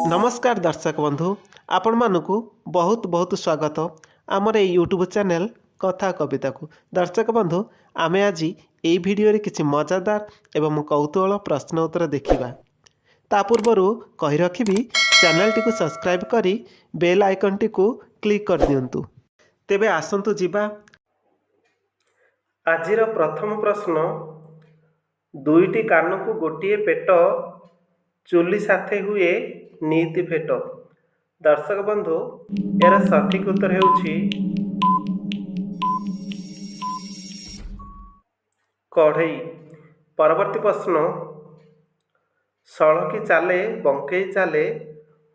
नमस्कार दर्शक बंधु, आपण मानकु बहुत बहुत स्वागत आमर ये यूट्यूब चैनल कथा कविता को। दर्शक बंधु, आमे आज ये वीडियो रे किछि मजादार एवं कौतूहल प्रश्न उत्तर देखिबा। ता पूर्वरु कहि रखिबी चैनल टी को सब्सक्राइब करी बेल आइकन टी को क्लिक कर दियंतु। तेबे आसंतु जिबा आजिर प्रथम प्रश्न। दुईटी कान को गोटे पेट चुली साथे हुए नीति भेट। दर्शक बंधु, यार सठिक उत्तर हेउछि कढ़ई। परवर्ती प्रश्न। सड़की चाले बंकेई चाले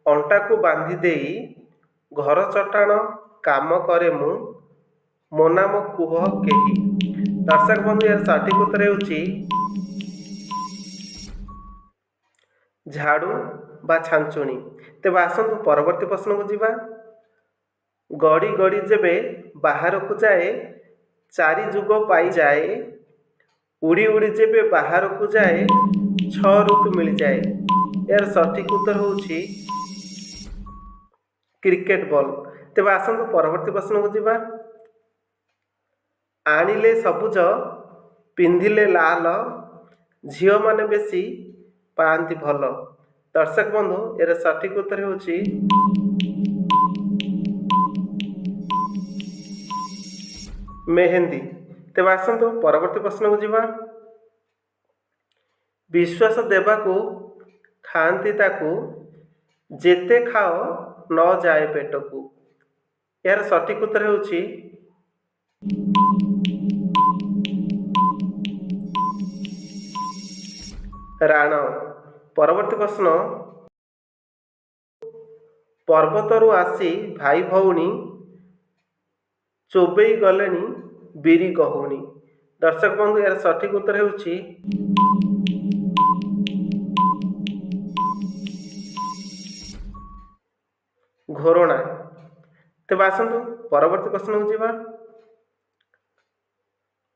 अंटा को बांधी देई घर चटाण काम करे मु मो नाम कुह केही। दर्शक बंधु, यार सठिक उत्तर हेउछि झाड़ू बा छांचुणी। तेबे आसंतु परवर्ती प्रश्न को जीवा। गड़ी गड़ी जेबे बाहर को जाए चारि जुग पाई जाए, उड़ी उड़ी जेबे बाहर को जाए छह ऋतु मिल जाए। यार सठिक उत्तर होउछि क्रिकेट बॉल। तेबे आसंतु परवर्ती प्रश्न को जीवा। आनिले सबुज पिंधिले लाल, झियो माने बेसी पांति भल। दर्शक बंधु, यार सठिक उत्तर होउछि मेहंदी। तेबे आसंतु परवर्ती प्रश्न को जीवा। विश्वास देवा को खांती ताकू जेते खाओ न जाए पेट को। यार सठिक उत्तर होउछि राण। परवर्ती प्रश्न। पर्वतरू आसी भाई भौणी चोबई गलेनी बिरी गहुणी। दर्शक बंधु, यार सठिक उत्तर हेउछि घोरणा। तेबे आसंतु परवर्ती प्रश्न को जीवा।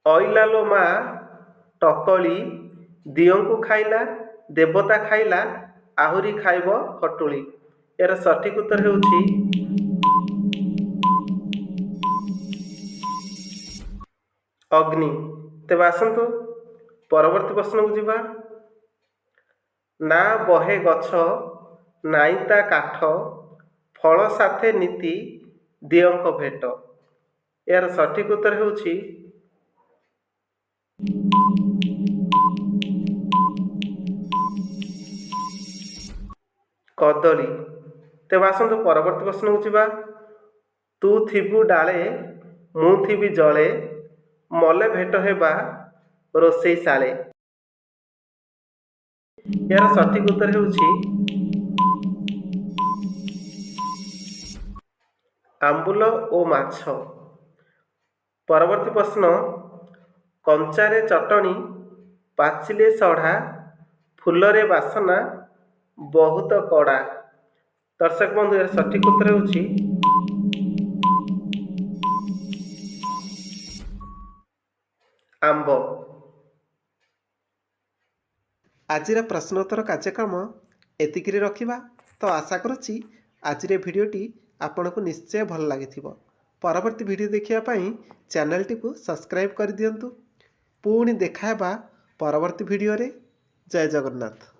ऑइला लो मा टकली दियों को खाइला देवता खाइला आहुरी खाइब खटुली। यार सठिक उत्तर हेउछि अग्नि। तेबे आसंतु परवर्ती प्रश्न को जीवा। ना बहे गछ नाइता काठ, फल साथे नीति दियंक भेट। यार सठिक उत्तर हेउछि कदली। तेबे आसंतु परवर्ती प्रश्न को जीवा। तू थिबु डाले मु थिबि जले, मले भेट हेबा रोसई साले। यार सठिक उत्तर हेउछि आंबुल ओ माछ। परवर्ती प्रश्न। कंचारे चटणी पाचिले सढ़ा, फुलरे बासना बहुत कड़ा। दर्शक बंधु, यार सठिक उत्तर होउछि आंब। आजिर प्रश्नोत्तर कार्यक्रम एतिकिरे रखिबा। तो आशा करुछि आजिरे भिडियोटी आपनको निश्चय भल लागिथिबो। परवर्ती भिडियो देखिया पई चैनल टी को सब्सक्राइब कर दियंतु। पुणी देखा हेबा परवर्ती भिडियो रे। जय जगन्नाथ।